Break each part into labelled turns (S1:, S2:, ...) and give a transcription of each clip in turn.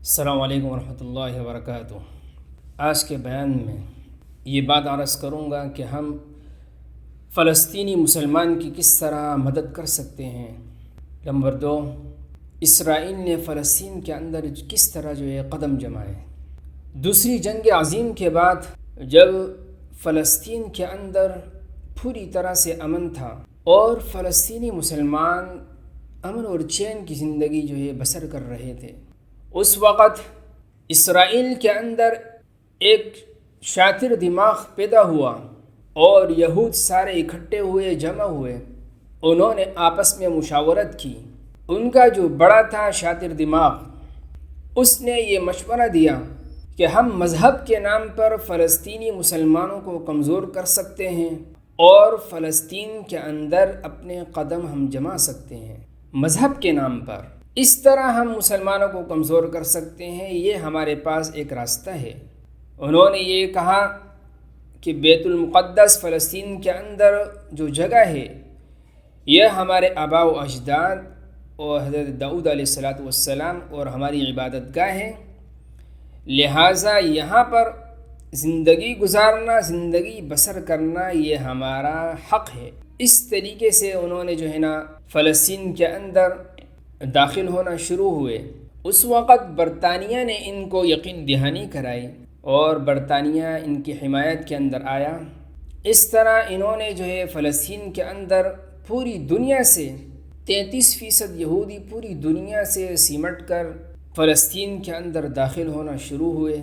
S1: السلام علیکم ورحمۃ اللہ وبرکاتہ۔ آج کے بیان میں یہ بات عرض کروں گا کہ ہم فلسطینی مسلمان کی کس طرح مدد کر سکتے ہیں۔ نمبر 2، اسرائیل نے فلسطین کے اندر کس طرح قدم جمائے۔ دوسری جنگ عظیم کے بعد جب فلسطین کے اندر پوری طرح سے امن تھا اور فلسطینی مسلمان امن اور چین کی زندگی بسر کر رہے تھے، اس وقت اسرائیل کے اندر ایک شاطر دماغ پیدا ہوا اور یہود سارے اکٹھے ہوئے، جمع ہوئے۔ انہوں نے آپس میں مشاورت کی۔ ان کا جو بڑا تھا شاطر دماغ، اس نے یہ مشورہ دیا کہ ہم مذہب کے نام پر فلسطینی مسلمانوں کو کمزور کر سکتے ہیں اور فلسطین کے اندر اپنے قدم ہم جما سکتے ہیں مذہب کے نام پر۔ اس طرح ہم مسلمانوں کو کمزور کر سکتے ہیں، یہ ہمارے پاس ایک راستہ ہے۔ انہوں نے یہ کہا کہ بیت المقدس فلسطین کے اندر جو جگہ ہے، یہ ہمارے آباء و اجداد اور حضرت داؤد علیہ السلام اور ہماری عبادت گاہ ہے، لہٰذا یہاں پر زندگی گزارنا، زندگی بسر کرنا یہ ہمارا حق ہے۔ اس طریقے سے انہوں نے فلسطین کے اندر داخل ہونا شروع ہوئے۔ اس وقت برطانیہ نے ان کو یقین دہانی کرائی اور برطانیہ ان کی حمایت کے اندر آیا۔ اس طرح انہوں نے فلسطین کے اندر پوری دنیا سے 33% یہودی پوری دنیا سے سمٹ کر فلسطین کے اندر داخل ہونا شروع ہوئے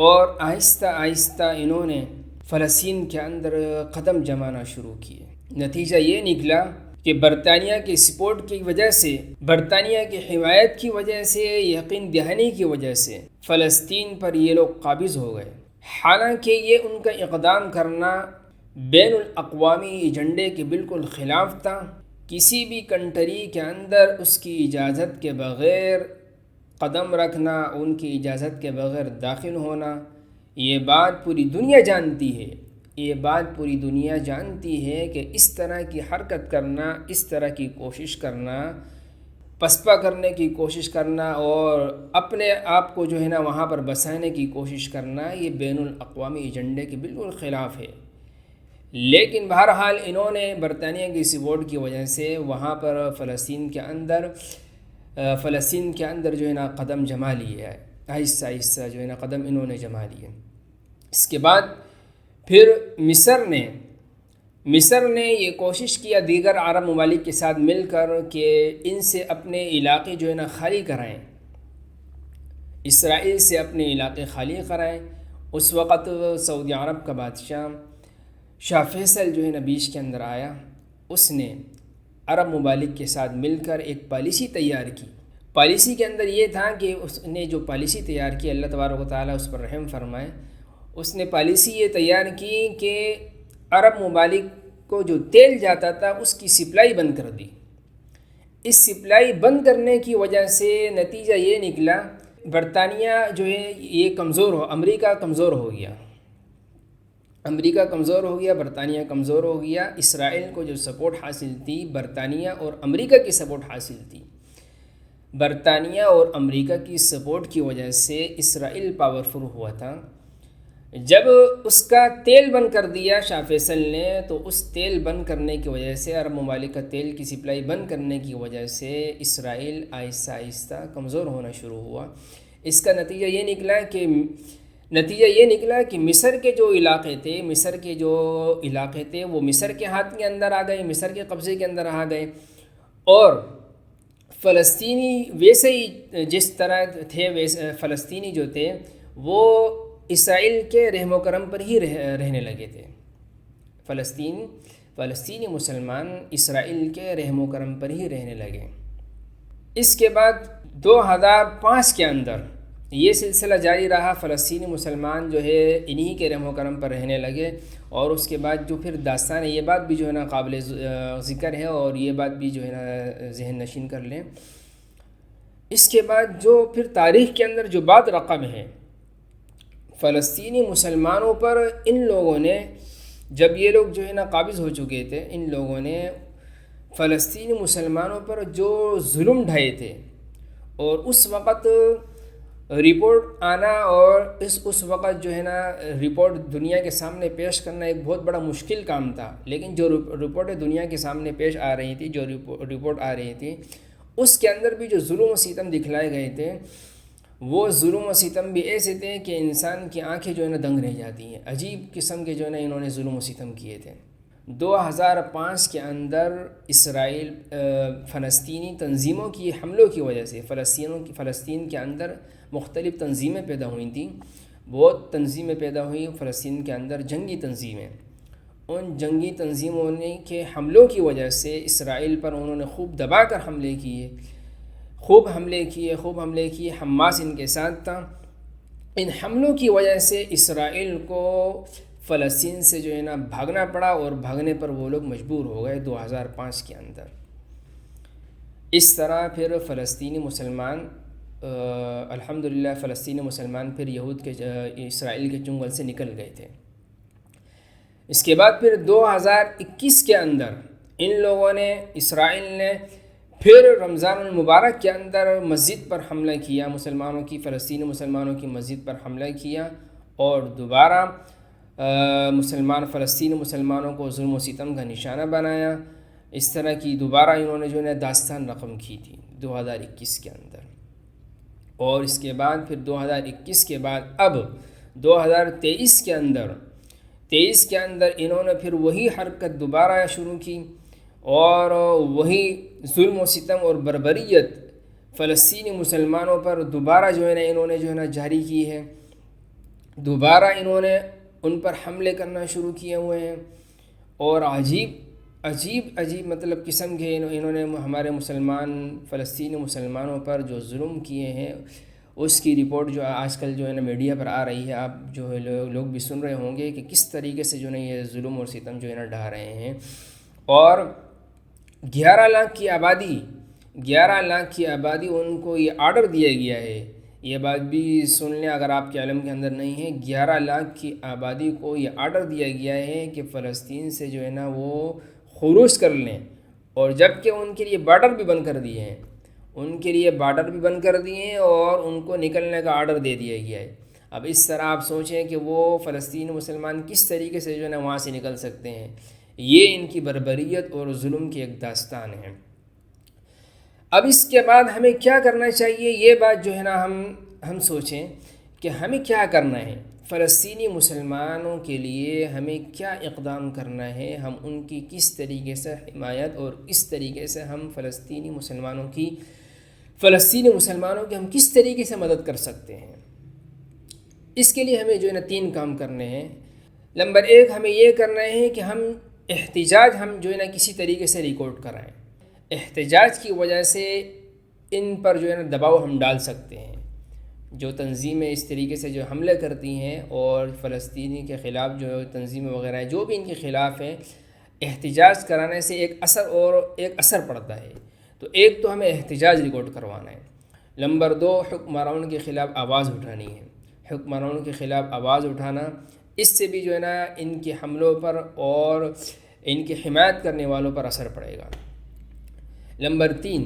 S1: اور آہستہ آہستہ انہوں نے فلسطین کے اندر قدم جمانا شروع کیے۔ نتیجہ یہ نکلا کہ برطانیہ کی سپورٹ کی وجہ سے، برطانیہ کی حمایت کی وجہ سے، یقین دہانی کی وجہ سے فلسطین پر یہ لوگ قابض ہو گئے۔ حالانکہ یہ ان کا اقدام کرنا بین الاقوامی ایجنڈے کے بالکل خلاف تھا۔ کسی بھی کنٹری کے اندر اس کی اجازت کے بغیر قدم رکھنا، ان کی اجازت کے بغیر داخل ہونا، یہ بات پوری دنیا جانتی ہے۔ یہ بات پوری دنیا جانتی ہے کہ اس طرح کی حرکت کرنا، اس طرح کی کوشش کرنا، پسپا کرنے کی کوشش کرنا اور اپنے آپ کو وہاں پر بسانے کی کوشش کرنا، یہ بین الاقوامی ایجنڈے کے بالکل خلاف ہے۔ لیکن بہرحال انہوں نے برطانیہ کی سپورٹ کی وجہ سے وہاں پر فلسطین کے اندر قدم جما لیے ہے، آہستہ آہستہ قدم انہوں نے جما لیے۔ اس کے بعد پھر مصر نے یہ کوشش کیا دیگر عرب ممالک کے ساتھ مل کر کہ ان سے اپنے علاقے خالی کرائیں، اسرائیل سے اپنے علاقے خالی کرائیں۔ اس وقت سعودی عرب کا بادشاہ شاہ فیصل بیچ کے اندر آیا۔ اس نے عرب ممالک کے ساتھ مل کر ایک پالیسی تیار کی۔ پالیسی کے اندر یہ تھا کہ اس نے جو پالیسی تیار کی، اللہ تبارک و تعالیٰ اس پر رحم فرمائے، اس نے پالیسی یہ تیار کی کہ عرب ممالک کو جو تیل جاتا تھا اس کی سپلائی بند کر دی۔ اس سپلائی بند کرنے کی وجہ سے نتیجہ یہ نکلا، برطانیہ یہ کمزور امریکہ کمزور ہو گیا، برطانیہ کمزور ہو گیا۔ اسرائیل کو جو سپورٹ حاصل تھی، برطانیہ اور امریکہ کی سپورٹ حاصل تھی۔ برطانیہ اور امریکہ کی سپورٹ کی وجہ سے اسرائیل پاورفل ہوا تھا۔ جب اس کا تیل بند کر دیا شاہ فیصل نے، تو اس تیل بند کرنے کی وجہ سے، عرب ممالک کا تیل کی سپلائی بند کرنے کی وجہ سے اسرائیل آہستہ آہستہ کمزور ہونا شروع ہوا۔ اس کا نتیجہ یہ نکلا کہ مصر کے جو علاقے تھے وہ مصر کے ہاتھ کے اندر آ گئے، مصر کے قبضے کے اندر آ گئے، اور فلسطینی ویسے ہی جس طرح تھے، فلسطینی جو تھے وہ اسرائیل کے رحم و کرم پر ہی رہنے لگے تھے۔ فلسطینی مسلمان اسرائیل کے رحم و کرم پر ہی رہنے لگے۔ اس کے بعد 2005 کے اندر یہ سلسلہ جاری رہا، فلسطینی مسلمان انہی کے رحم و کرم پر رہنے لگے، اور اس کے بعد جو پھر داستان ہے، یہ بات بھی قابل ذکر ہے اور یہ بات بھی ذہن نشین کر لیں۔ اس کے بعد جو پھر تاریخ کے اندر جو بات رقم ہے، فلسطینی مسلمانوں پر ان لوگوں نے، جب یہ لوگ قابض ہو چکے تھے، ان لوگوں نے فلسطینی مسلمانوں پر جو ظلم ڈھائے تھے، اور اس وقت رپورٹ آنا اور اس وقت جو ہے نا رپورٹ دنیا کے سامنے پیش کرنا ایک بہت بڑا مشکل کام تھا، لیکن جو رپورٹیں دنیا کے سامنے پیش آ رہی تھی، جو رپورٹ آ رہی تھی، اس کے اندر بھی جو ظلم و ستم دکھلائے گئے تھے، وہ ظلم و ستم بھی ایسے تھے کہ انسان کی آنکھیں جو ہے نا دنگ رہ جاتی ہیں۔ عجیب قسم کے جو ہے نا انہوں نے ظلم و ستم کیے تھے۔ 2005 کے اندر اسرائیل فلسطینی تنظیموں کی حملوں کی وجہ سے فلسطین کے اندر مختلف تنظیمیں پیدا ہوئی تھیں، بہت تنظیمیں پیدا ہوئیں فلسطین کے اندر، جنگی تنظیمیں۔ ان جنگی تنظیموں نے کے حملوں کی وجہ سے اسرائیل پر انہوں نے خوب دبا کر حملے کیے، خوب حملے کیے۔ حماس ان کے ساتھ تھا۔ ان حملوں کی وجہ سے اسرائیل کو فلسطین سے جو ہے نا بھاگنا پڑا، اور بھاگنے پر وہ لوگ مجبور ہو گئے 2005 کے اندر۔ اس طرح پھر فلسطینی مسلمان الحمدللہ فلسطینی مسلمان پھر یہود کے اسرائیل کے چنگل سے نکل گئے تھے۔ اس کے بعد پھر 2021 کے اندر ان لوگوں نے، اسرائیل نے پھر رمضان المبارک کے اندر مسجد پر حملہ کیا، فلسطینی مسلمانوں کی مسجد پر حملہ کیا، اور دوبارہ فلسطینی مسلمانوں کو ظلم و ستم کا نشانہ بنایا۔ اس طرح کی دوبارہ انہوں نے جو ہے داستان رقم کی تھی 2021 کے اندر۔ اور اس کے بعد پھر 2021 کے بعد اب 2023 کے اندر انہوں نے پھر وہی حرکت دوبارہ شروع کی، اور وہی ظلم و ستم اور بربریت فلسطینی مسلمانوں پر دوبارہ جو ہے نا انہوں نے جو ہے نا جاری کی ہے۔ دوبارہ انہوں نے ان پر حملے کرنا شروع کیے ہوئے ہیں، اور عجیب مطلب قسم کے انہوں نے ہمارے فلسطینی مسلمانوں پر جو ظلم کیے ہیں، اس کی رپورٹ جو آج کل جو ہے نا میڈیا پر آ رہی ہے، آپ جو ہے لوگ بھی سن رہے ہوں گے کہ کس طریقے سے جو ہے نا یہ ظلم اور ستم جو ہے نا ڈھا رہے ہیں۔ اور 11 لاکھ کی آبادی ان کو یہ آرڈر دیا گیا ہے، یہ بات بھی سن لیں اگر آپ کے علم کے اندر نہیں ہے۔ 11 لاکھ کی آبادی کو یہ آرڈر دیا گیا ہے کہ فلسطین سے جو ہے نا وہ خروج کر لیں، اور جبکہ ان کے لیے بارڈر بھی بند کر دیے ہیں، اور ان کو نکلنے کا آرڈر دے دیا گیا ہے۔ اب اس طرح آپ سوچیں کہ وہ فلسطینی مسلمان کس طریقے سے جو ہے نا وہاں سے نکل سکتے ہیں۔ یہ ان کی بربریت اور ظلم کی ایک داستان ہے۔ اب اس کے بعد ہمیں کیا کرنا چاہیے، یہ بات جو ہے نا ہم سوچیں کہ ہمیں کیا کرنا ہے، فلسطینی مسلمانوں کے لیے ہمیں کیا اقدام کرنا ہے، ہم ان کی کس طریقے سے حمایت اور اس طریقے سے ہم فلسطینی مسلمانوں کی ہم کس طریقے سے مدد کر سکتے ہیں۔ اس کے لیے ہمیں جو ہے نا 3 کام کرنے ہیں۔ نمبر 1 ہمیں یہ کرنا ہے کہ ہم جو ہے نا کسی طریقے سے ریکارڈ کرائیں۔ احتجاج کی وجہ سے ان پر جو ہے نا دباؤ ہم ڈال سکتے ہیں۔ جو تنظیمیں اس طریقے سے جو حملے کرتی ہیں اور فلسطینی کے خلاف جو تنظیمیں وغیرہ ہیں جو بھی ان کے خلاف ہیں، احتجاج کرانے سے ایک اثر پڑتا ہے۔ تو ایک تو ہمیں احتجاج ریکارڈ کروانا ہے۔ نمبر 2 حکمرانوں کے خلاف آواز اٹھانی ہے۔ حکمرانوں کے خلاف آواز اٹھانا، اس سے بھی جو ہے نا ان کے حملوں پر اور ان کی حمایت کرنے والوں پر اثر پڑے گا۔ نمبر 3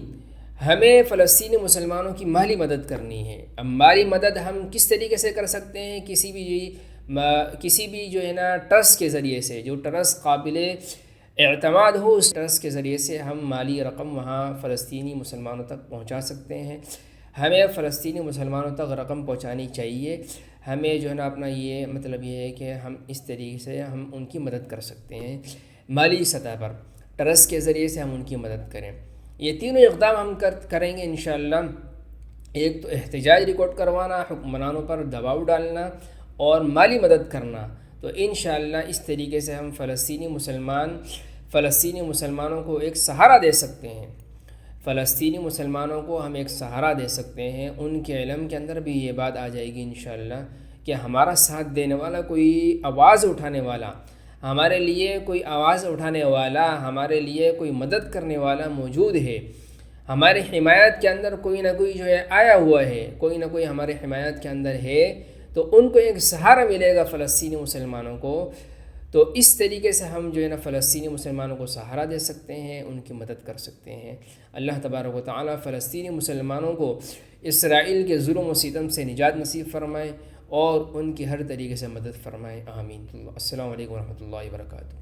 S1: ہمیں فلسطینی مسلمانوں کی مالی مدد کرنی ہے۔ اب مالی مدد ہم کس طریقے سے کر سکتے ہیں؟ کسی بھی جو ہے نا ٹرسٹ کے ذریعے سے، جو ٹرسٹ قابل اعتماد ہو، اس ٹرسٹ کے ذریعے سے ہم مالی رقم وہاں فلسطینی مسلمانوں تک پہنچا سکتے ہیں۔ ہمیں فلسطینی مسلمانوں تک رقم پہنچانی چاہیے۔ ہمیں جو ہے نا اپنا یہ مطلب یہ ہے کہ ہم اس طریقے سے ہم ان کی مدد کر سکتے ہیں، مالی سطح پر ٹرسٹ کے ذریعے سے ہم ان کی مدد کریں۔ یہ تینوں اقدام ہم کریں گے انشاءاللہ۔ ایک تو احتجاج ریکارڈ کروانا، حکمرانوں پر دباؤ ڈالنا، اور مالی مدد کرنا۔ تو انشاءاللہ اس طریقے سے ہم فلسطینی مسلمانوں کو ایک سہارا دے سکتے ہیں۔ فلسطینی مسلمانوں کو ہم ایک سہارا دے سکتے ہیں۔ ان کے علم کے اندر بھی یہ بات آ جائے گی انشاءاللہ کہ ہمارا ساتھ دینے والا، کوئی آواز اٹھانے والا، ہمارے لیے کوئی آواز اٹھانے والا، ہمارے لیے کوئی مدد کرنے والا موجود ہے۔ ہماری حمایت کے اندر کوئی نہ کوئی جو ہے آیا ہوا ہے، کوئی نہ کوئی ہمارے حمایت کے اندر ہے، تو ان کو ایک سہارا ملے گا فلسطینی مسلمانوں کو۔ تو اس طریقے سے ہم جو ہے نا فلسطینی مسلمانوں کو سہارا دے سکتے ہیں، ان کی مدد کر سکتے ہیں۔ اللہ تبارک و تعالیٰ فلسطینی مسلمانوں کو اسرائیل کے ظلم و ستم سے نجات نصیب فرمائے اور ان کی ہر طریقے سے مدد فرمائے، آمین۔ السلام علیکم ورحمۃ اللہ وبرکاتہ۔